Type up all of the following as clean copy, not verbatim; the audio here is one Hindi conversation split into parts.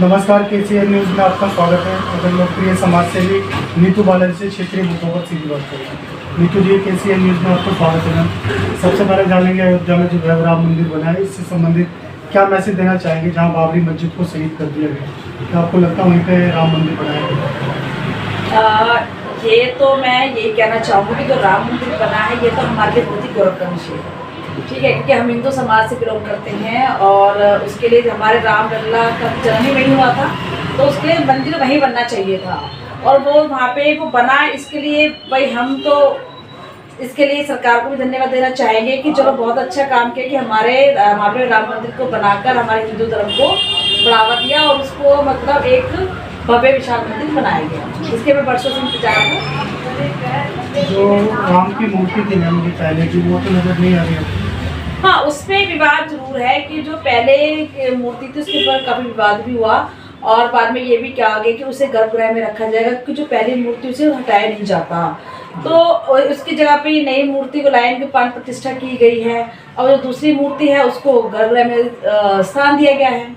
नमस्कार, केसीएन न्यूज़ में आपका स्वागत है। अगर लोकप्रिय समाज सेवी नीतू बालाजी से क्षेत्रीय मुद्दों पर सीधी बात करें। नीतू जी, केसीएन न्यूज़ में आपका स्वागत है। सबसे पहले जानेंगे अयोध्या में जो भव्य राम मंदिर बना है, इससे संबंधित क्या मैसेज देना चाहेंगे, जहां बाबरी मस्जिद को शहीद कर दिया गया। क्या आपको लगता है वहीं पे राम मंदिर बनाया गया? ये तो मैं यही कहना चाहूँगी कि जो राम मंदिर बना है ये तो हमारे लिए बहुत ही गौरव का विषय है, ठीक है, क्योंकि हम हिंदू समाज से बिलोंग करते हैं और उसके लिए हमारे राम लल्ला का जन्म ही वहीं हुआ था, तो उसके लिए मंदिर वहीं बनना चाहिए था और वो वहाँ पे वो बना। इसके लिए भाई हम तो इसके लिए सरकार को भी धन्यवाद देना चाहेंगे कि चलो बहुत अच्छा काम किया कि हमारे वहाँ पे राम मंदिर को बनाकर हमारे हिंदू धर्म को बढ़ावा दिया और उसको मतलब एक भव्य विशाल मंदिर बनाया गया, इसके मैं वर्षों से इंतजार हूँ। जो राम की मूर्ति थी मैम जी पहले की, वो तो नजर नहीं आ रही है। हाँ, उसमें विवाद जरूर है कि जो पहले मूर्ति थी उसके ऊपर काफी विवाद भी हुआ और बाद में ये भी कहा गया कि उसे गर्भगृह में रखा जाएगा क्योंकि जो पहली मूर्ति उसे हटाया नहीं जाता, तो उसकी जगह पे नई मूर्ति को लाइन की प्राण प्रतिष्ठा की गई है और जो दूसरी मूर्ति है उसको गर्भगृह में स्थान दिया गया है।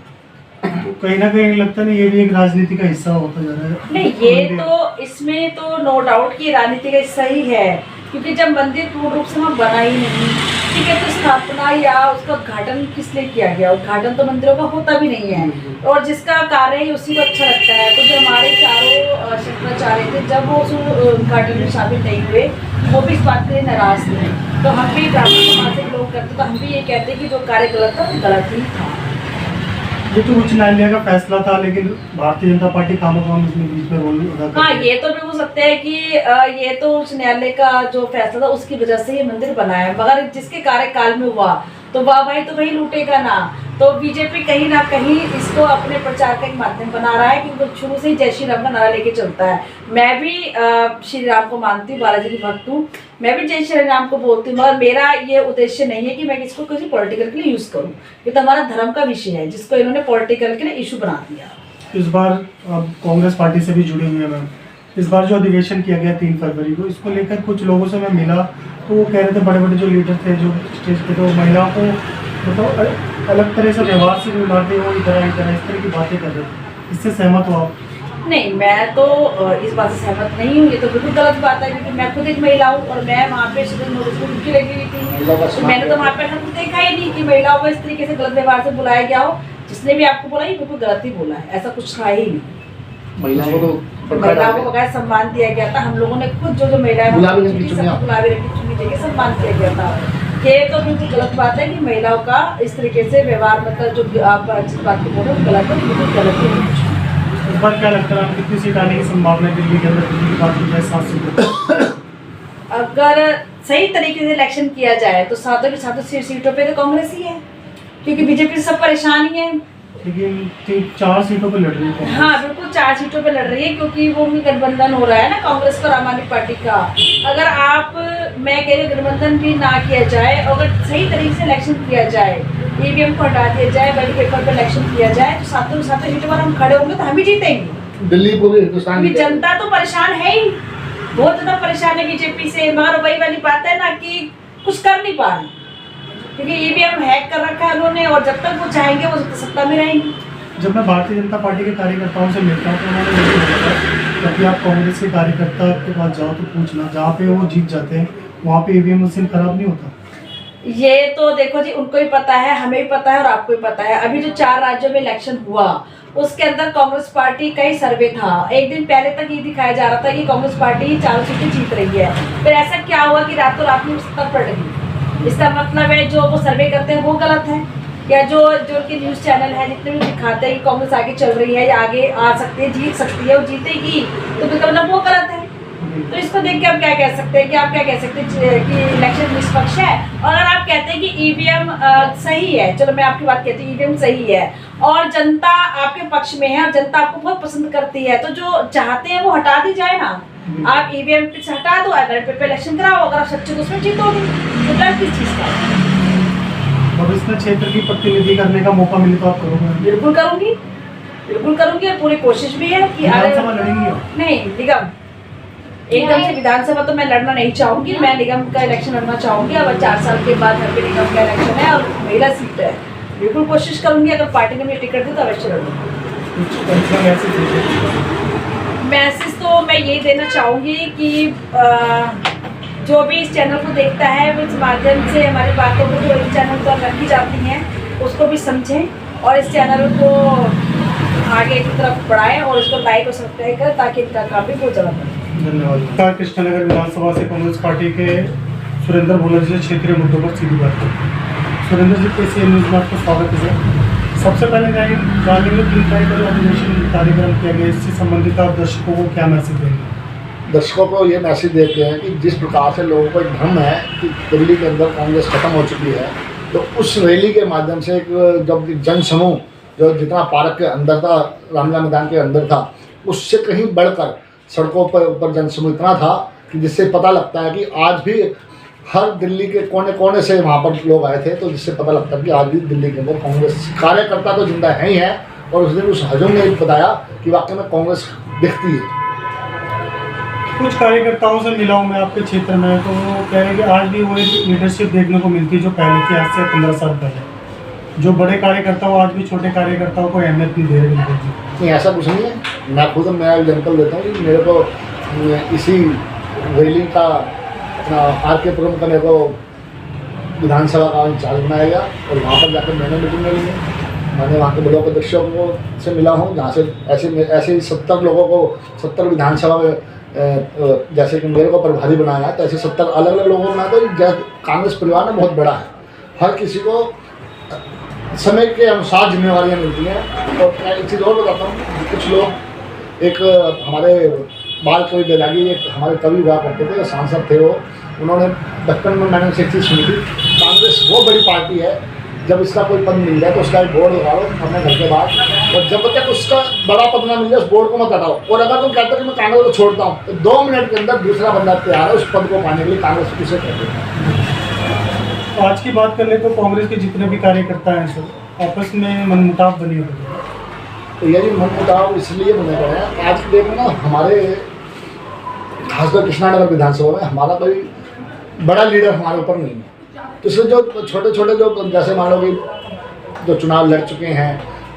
तो कहीं ना कहीं लगता नहीं ये भी एक राजनीति का हिस्सा होता जा रहा है? नहीं, ये तो इसमें तो नो डाउट कि राजनीति का हिस्सा ही है, क्योंकि जब मंदिर पूर्ण रूप से वहाँ बना ही नहीं, ठीक है, तो स्थापना या उसका उद्घाटन किस लिए किया गया? उद्घाटन तो मंदिरों का होता भी नहीं है और जिसका कार्य है उसी को अच्छा लगता है। तो जो हमारे चारों शंकराचार्य थे जब वो उस उद्घाटन में शामिल नहीं हुए, वो भी इस बात के लिए नाराज थे, तो हम भी ब्राह्मण समाज से लोग करते तो हम भी ये कहते कि जो कार्य गलत था वो गलत ही था। ये तो उच्च न्यायालय का फैसला था, लेकिन भारतीय जनता पार्टी खामोखाम इसमें बीच में रोल अदा करती है। हाँ, ये तो भी हो सकता है कि ये तो उच्च न्यायालय का जो फैसला था उसकी वजह से ये मंदिर बना है, मगर जिसके कार्यकाल में हुआ तो वाह तो वही लूटेगा ना। तो बीजेपी कहीं ना कहीं इसको अपने प्रचार का एक माध्यम बना रहा है, क्योंकि शुरू से ही जय श्री राम का नारा लेके चलता है। मैं भी श्री राम को मानती हूँ, बालाजी की भक्त हूँ, मैं भी जय श्री राम को बोलती हूँ, मगर मेरा ये उद्देश्य नहीं है कि मैं इसको किसी पॉलिटिकल के लिए यूज करूँ। ये तो हमारा धर्म का विषय है जिसको इन्होंने पॉलिटिकल के लिए इशू बना दिया। इस बार अब कांग्रेस पार्टी से भी जुड़े हुए हैं मैम। इस बार जो अधिवेशन किया गया 3 फरवरी को, इसको लेकर कुछ लोगों से मैं मिला तो वो कह रहे थे, बड़े बड़े जो लीडर थे जो स्टेज पे, तो महिलाओं को मतलब अलग तरह से व्यवहार से भी मारते, वो इधर इस तरह की बातें कर रहे थे। इससे सहमत हो आप? नहीं, मैं तो इस बात से सहमत नहीं हूँ, ये तो बिल्कुल गलत बात है, क्योंकि मैं खुद एक महिला हूँ और मैं वहाँ पे नोटिस को लगी हुई थी, तो मैंने तो वहाँ पे ऐसा कुछ देखा ही नहीं कि महिलाओं को इस तरीके से गलत व्यवहार से बुलाया गया हो। जिसने भी आपको बोला ये बिल्कुल गलत ही बोला है, ऐसा कुछ था ही नहीं। महिलाओं को बगैर सम्मान दिया गया था। हम लोगों ने खुद जो महिलाएं गुलाबी रंग की चुन्नी देके सम्मान किया गया था। ये तो बिल्कुल गलत बात है कि महिलाओं का इस तरीके से व्यवहार, मतलब जो आप जिस बात को बोल रहे हो गलत है, बिल्कुल गलत है। इस बार क्या लगता है कितनी सीट आने की संभावना है दिल्ली के अंदर? दिल्ली की बात की जाए 7 सीटों। अगर सही तरीके से इलेक्शन किया जाए तो 7 की 7 सीटों पे तो कांग्रेस ही है, क्योंकि बीजेपी से सब परेशान ही है। लेकिन 4 सीटों पर लड़ रही है। हाँ, बिल्कुल 4 सीटों पे लड़ रही है, क्योंकि वो भी गठबंधन हो रहा है ना कांग्रेस और आम आदमी पार्टी का। अगर मैं कह रही हूँ गठबंधन भी ना किया जाए, अगर सही तरीके से इलेक्शन किया जाए, ईवीएम को हटा दिया जाए, बैलेट पेपर पर इलेक्शन किया जाए, तो 7 सीटों पर हम खड़े होंगे तो हम ही जीतेंगे। दिल्ली पूरे हिंदुस्तान की जनता तो परेशान है ही, बहुत ज्यादा परेशान है बीजेपी से, मगर वही वाली बात है ना कि कुछ कर नहीं पा रहे, क्योंकि ईवीएम हैक कर रखा है उन्होंने और जब तक वो चाहेंगे वो सत्ता में रहेंगे। जब मैं भारतीय जनता पार्टी के कार्यकर्ताओं से मिलता हूँ तो उन्होंने मुझे बोला था कभी आप कांग्रेस के कार्यकर्ता के पास जाओ तो पूछना, जहाँ पे वो जीत जाते हैं वहाँ पे ईवीएम मशीन खराब नहीं होता। ये तो देखो जी, उनको भी पता है, हमें भी पता है और आपको भी पता है। अभी जो 4 राज्यों में इलेक्शन हुआ उसके अंदर कांग्रेस पार्टी का ही सर्वे था। एक दिन पहले तक ये दिखाया जा रहा था कि कांग्रेस पार्टी 4 सीटें जीत रही है, फिर ऐसा क्या हुआ कि रातों रात में सत्ता पड़ गई। इसका मतलब है जो वो सर्वे करते हैं वो गलत है, या जो उनके न्यूज़ चैनल है जितने भी दिखाते हैं कि कांग्रेस आगे चल रही है या आगे आ सकती है, जीत सकती है और जीतेगी, तो मतलब वो गलत है। तो इसको देख के आप क्या कह सकते हैं कि इलेक्शन निष्पक्ष है। और अगर आप कहते हैं कि ईवीएम सही है, चलो मैं आपकी बात कहती हूँ ईवीएम सही है और जनता आपके पक्ष में है और जनता आपको बहुत पसंद करती है, तो जो चाहते हैं वो हटा दी जाए ना। आप ईवीएम से हटा दो, बैलेट पेपर इलेक्शन कराओ, अगर आप सच्चे तो उसमें जीतोगे, तो डर किस चीज़ का? भविष्य क्षेत्र की प्रतिनिधि करने का मौका मिले तो आप करोगे? बिल्कुल करूंगी, बिल्कुल करूंगी और पूरी कोशिश भी है कि विधानसभा लड़ेंगी? नहीं, निगम एकदम से विधानसभा तो मैं लड़ना नहीं चाहूंगी, मैं निगम का इलेक्शन लड़ना चाहूंगी। अब 4 साल के बाद हर निगम का इलेक्शन है और महिला सीट है, बिल्कुल कोशिश करूंगी। अगर पार्टी ने मुझे टिकट दी तो अवश्य लड़ूंगी। कुछ अंतिम मैसेज दीजिए। मैसेज तो मैं यही देना चाहूँगी कि जो भी इस चैनल को देखता है वो इस माध्यम से हमारी बातों को जो इस चैनल पर रखी जाती हैं उसको भी समझें और इस चैनल को आगे की तरफ बढ़ाएं और इसको लाइक और सब्सक्राइब करें ताकि इनका काम भी बहुत ज़्यादा बढ़े। धन्यवाद। कृष्णनगर विधानसभा से कांग्रेस पार्टी के सुरेंद्र भोला जी से क्षेत्रीय मुद्दों पर सीधी बात करें। सुरेंद्र जी, KCN न्यूज़ में आपका स्वागत है सर। सबसे पहले जानेंगे 3 तारीख को अधिवेशन कार्यक्रम किया गया, इससे संबंधित आप दर्शकों को क्या मैसेज देंगे? दर्शकों को ये मैसेज देते हैं कि जिस प्रकार से लोगों को एक भ्रम है कि दिल्ली के अंदर कांग्रेस खत्म हो चुकी है, तो उस रैली के माध्यम से एक जब जन समूह जो जितना पार्क के अंदर था, रामलीला मैदान के अंदर था, उससे कहीं बढ़कर सड़कों पर ऊपर जन समूह इतना था कि जिससे पता लगता है कि आज भी हर दिल्ली के कोने कोने से वहाँ पर लोग आए थे, तो जिससे पता लगता है कि आज भी दिल्ली के अंदर कांग्रेस कार्यकर्ता तो जिंदा है ही है। और उस दिन उस हजम ने बताया कि वाकई में कांग्रेस दिखती है। कुछ कार्यकर्ताओं से मिला हूँ मैं आपके क्षेत्र में, तो वो कह रहे हैं कि आज भी वो एक लीडरशिप देखने को मिलती है जो पहले थी, आज से 15 साल पहले। जो बड़े कार्यकर्ता हो आज भी छोटे कार्यकर्ताओं को अहमियत नहीं दे रहे बिल्कुल भी। नहीं, ऐसा कुछ नहीं है। मैं खुद नया एग्जाम्पल देता हूँ कि मेरे को इसी रैली का अपना RK-पुरम का मेरे को विधानसभा का इंचार्ज बनाया गया और वहाँ पर जाकर मैंने मीटिंग में ली है। मैंने वहाँ के ब्लॉक अध्यक्षों को से मिला हूँ, जहाँ से ऐसे ही 70 लोगों को 70 विधानसभा में जैसे कि मेरे को प्रभारी बनाया, तो ऐसे 70 अलग अलग लोगों को बनाया। तो कांग्रेस परिवार में बहुत बड़ा है, हर किसी को समय के अनुसार जिम्मेवारियाँ मिलती हैं। और एक चीज़ और बताता हूँ, कुछ लोग एक हमारे बाल कवि बैरागी एक हमारे कवि हुआ करते थे, सांसद थे वो, उन्होंने बचपन में मैंने उनसे एक चीज़ सुनी थी, कांग्रेस वो बड़ी पार्टी है जब इसका कोई पद मिल जाए तो उसका एक बोर्ड लगाओ अपने घर के बाहर, और जब तक उसका बड़ा पद ना मिल जाए उस बोर्ड को मत हटाओ। और अगर तुम कहते हो कि मैं कांग्रेस को छोड़ता हूँ, तो 2 मिनट के अंदर दूसरा बंदा तैयार है उस पद को पाने के लिए। कांग्रेस किसे कहते हैं? आज की बात कर ले तो कांग्रेस के जितने भी कार्यकर्ता हैं सब आपस में मनमुटाव बने हुए हैं। तो यही मनमुटाव इसलिए बने हुए हैं। आज देखो ना, हमारे खासकर कृष्णानगर विधानसभा में हमारा कोई बड़ा लीडर हमारे ऊपर नहीं है। तो इसलिए जो छोटे छोटे जो जैसे मान लो कि जो चुनाव लड़ चुके हैं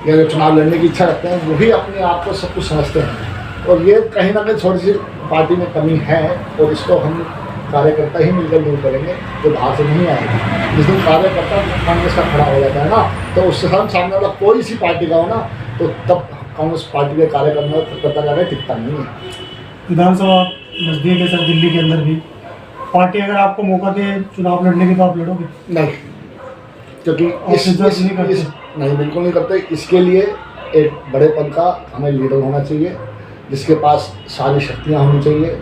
या जो चुनाव लड़ने की इच्छा रखते हैं, वही अपने आप को सब कुछ समझते हैं। और ये कहीं ना कहीं थोड़ी सी पार्टी में कमी है, और इसको हम कार्यकर्ता ही मिलकर दूर करेंगे, जो बाहर से नहीं आएगा। जिस दिन कार्यकर्ता कांग्रेस का खड़ा हो जाता है ना, तो उससे हम सामने वाला कोई सी पार्टी का हो ना, तो तब कांग्रेस पार्टी के कार्यकर्ता का टिकता नहीं है। विधानसभा नज़दीक है सर, दिल्ली के अंदर भी पार्टी अगर आपको मौका दे चुनाव लड़ने की तो आप लड़ोगे? नहीं, क्योंकि नहीं, बिल्कुल नहीं करते। इसके लिए एक बड़े पद का हमें लीडर होना चाहिए, जिसके पास सारी शक्तियाँ होनी चाहिए।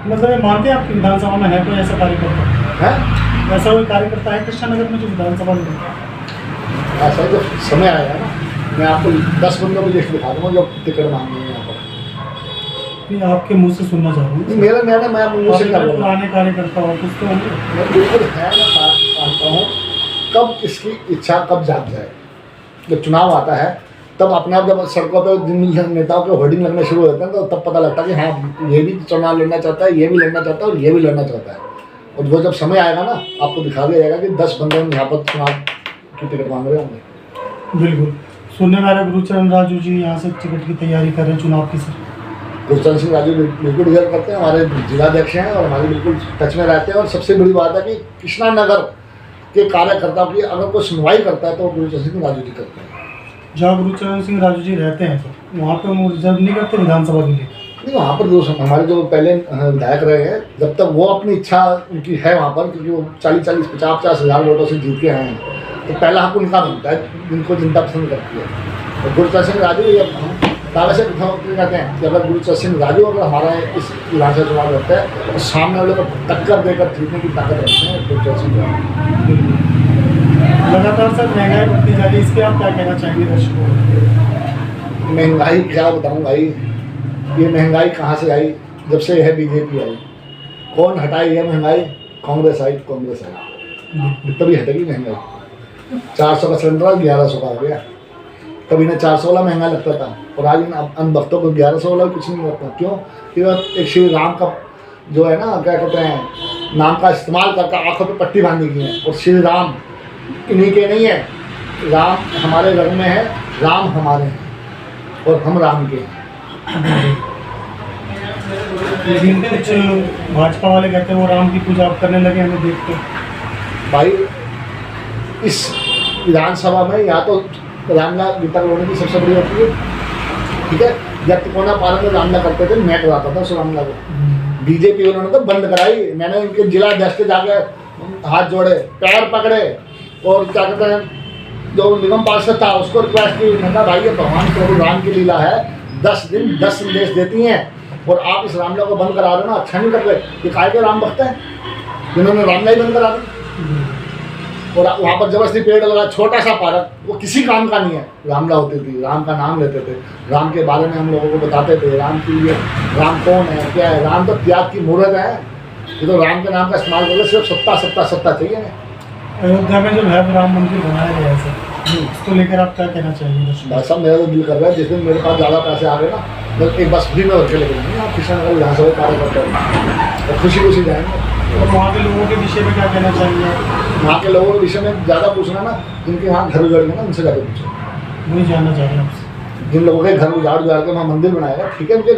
मतलब ये मानते हैं आपकी विधानसभा में है कोई ऐसा कार्यकर्ता है? ऐसा कोई कार्यकर्ता है कृष्णानगर में जो विधानसभा में? ऐसा जब समय आएगा ना, मैं आपको 10 बंदों की लिस्ट दिखा दूँगा जो टिकट मांगेंगे यहाँ पर। नहीं, आपके मुंह से सुनना चाह रहा हूँ। मैं मुँह से कर पुराने कार्यकर्ता हो कुछ तो होंगे। मैं बिल्कुल है, मैं मानता हूँ कब किसकी इच्छा कब जाग जाए। जब चुनाव आता है तब अपने आप जब सड़कों पर जिन नेताओं के होर्डिंग लगने शुरू होते हैं, तो तब पता लगता है कि हाँ, ये भी चुनाव लड़ना चाहता है, ये भी लड़ना चाहता है और ये भी लड़ना चाहता है। और वो जब समय आएगा ना, आपको दिखा दिया जाएगा कि 10 बंदे यहाँ पर चुनाव की टिकट मांग रहे होंगे। बिल्कुल। सुनने वाले गुरुचरण राजू जी यहाँ से टिकट की तैयारी कर रहे हैं चुनाव की। सर गुरुचरण सिंह राजू बिल्कुल डिजर्व करते हैं, हमारे जिलाध्यक्ष हैं और हमारे बिल्कुल टच में रहते हैं। और सबसे बड़ी बात है कि कृष्णानगर के कार्यकर्ताओं की अगर कोई सुनवाई करता है तो गुरुचरण सिंह राजू जी करते हैं। जहाँ गुरुचरण सिंह राजू जी रहते हैं सर, वहाँ पे वो रिजर्व नहीं करते विधानसभा के लिए? नहीं, वहाँ पर जो हमारे जो पहले विधायक रहे हैं, जब तक वो अपनी इच्छा उनकी है वहाँ पर, क्योंकि वो 40-40, 50-50 हज़ार वोटों से जीत के आए हैं, तो पहला हक उनका बनता है जिनको जनता पसंद करती है। और गुरुचरण सिंह राजू ये हम दावे से कहते हैं कि अगर गुरुचरण सिंह राजू अगर हमारा इस विधानसभा चुनाव लड़ता है तो सामने वाले को टक्कर देकर जीतने की ताकत रखते हैं गुरुचरण सिंह राजू। लगातार सर महंगाई बढ़ती जा रही है, इसके आप क्या कहना चाहेंगे दर्शकों को? महंगाई क्या बताऊँ भाई, ये महंगाई कहाँ से आई? जब से यह बीजेपी आई। कौन हटाई है महंगाई? कांग्रेस आई। तभी हटेगी महंगाई। 400 का सिलेंडर 1100 का हो गया। कभी ना 400 वाला महंगा लगता था, और आज इन अनभक्तों को 1100 वाला कुछ नहीं लगता। क्यों? कि एक श्री राम का जो है ना, क्या कहते हैं, नाम का इस्तेमाल करके आंखों पे पट्टी बांधी गई है। और श्री राम इन्हीं के नहीं है, राम हमारे रंग में है, राम हमारे हैं। और हम राम के हैं। लेकिन कुछ भाजपा वाले कहते हैं वो राम की पूजा आप करने लगे हमें देख के। भाई इस विधानसभा में या तो रामला गीता रोने की सबसे बड़ी होती है, ठीक है। जब तिकोना पालन में रामला करते थे मैं कराता था उस रामला को, बीजेपी उन्होंने तो बंद कराई। मैंने उनके जिला अध्यक्ष के जाके हाथ जोड़े, पैर पकड़े और क्या कहते हैं जो निगम पार्षद था उसको रिक्वेस्ट की। मैंने कहा भाई ये भगवान प्रभु राम की लीला है, 10 दिन 10 संदेश देती हैं और आप इस रामला को बंद करा रहे हो ना, अच्छा नहीं कर रहे। ये काय के राम भक्त हैं जिन्होंने रामला ही बंद करा दी। और वहाँ पर जबरदस्ती पेड़ लगा, छोटा सा पार्क, वो किसी काम का नहीं है। रामला होती थी, राम का नाम लेते थे, राम के बारे में हम लोगों को बताते थे, राम की ये राम कौन है क्या है। राम तो त्याग की मूर्त है, ये तो राम के नाम का इस्तेमाल करके सिर्फ सत्ता सत्ता सत्ता चाहिए ना। अयोध्या में जो है राम मंदिर बनाया गया है सर, इसको लेकर आप क्या कहना चाहिए? भाई साहब मेरा तो दिल कर रहा है जिस दिन मेरे पास ज़्यादा पैसे आ गए ना, मैं एक बस फ्री में भर के लेके जाएंगे आप कृष्णनगर विधानसभा कार्यकर्ता हैं और खुशी खुशी जाएंगे। और वहाँ के लोगों के विषय में क्या कहना चाहिए? वहाँ के लोगों के विषय में ज़्यादा पूछना ना, जिनके यहाँ घर उजड़ गए ना उनसे ज़्यादा पूछो। वही जानना चाह रहे हैं आपसे। जिन लोगों के घर उजाड़ के वहाँ मंदिर बनाएगा, ठीक है, उनके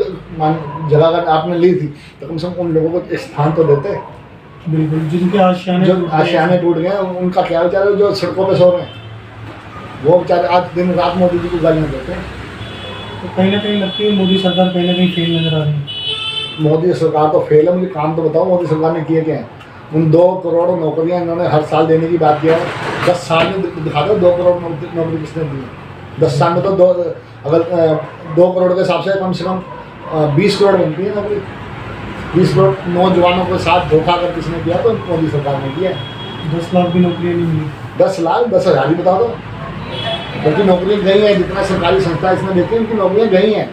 जगह अगर आपने ली थी तो कम से कम उन लोगों को एक स्थान तो देते। बिल्कुल, जिनके आशियाने जो आशियाने टूट गए उनका क्या बेचारे जो सड़कों पे सो रहे हैं वो बेचारे आज दिन रात मोदी जी को गालियाँ देते हैं। तो कहीं ना कहीं लगती है मोदी सरकार कहीं ना कहीं फेल नजर आ रही है। मोदी सरकार तो फेल है। मुझे काम तो बताओ मोदी सरकार ने किए क्या है? उन 2 करोड़ नौकरियां इन्होंने हर साल देने की बात किया है। 10 साल में दिखा दो 2 करोड़ नौकरी किसने दी है? 10 साल में तो अगर 2 करोड़ के हिसाब से कम 20 करोड़ बनती है नौकरी। 20 करोड़ नौजवानों के साथ धोखा कर किसने किया? तो मोदी सरकार ने किया। 10 लाख भी नौकरियाँ नहीं मिली। 10 लाख 10,000 ही बता दो, क्योंकि नौकरी गई है। जितना सरकारी संस्था इसने देखी उनकी नौकरियाँ गई हैं।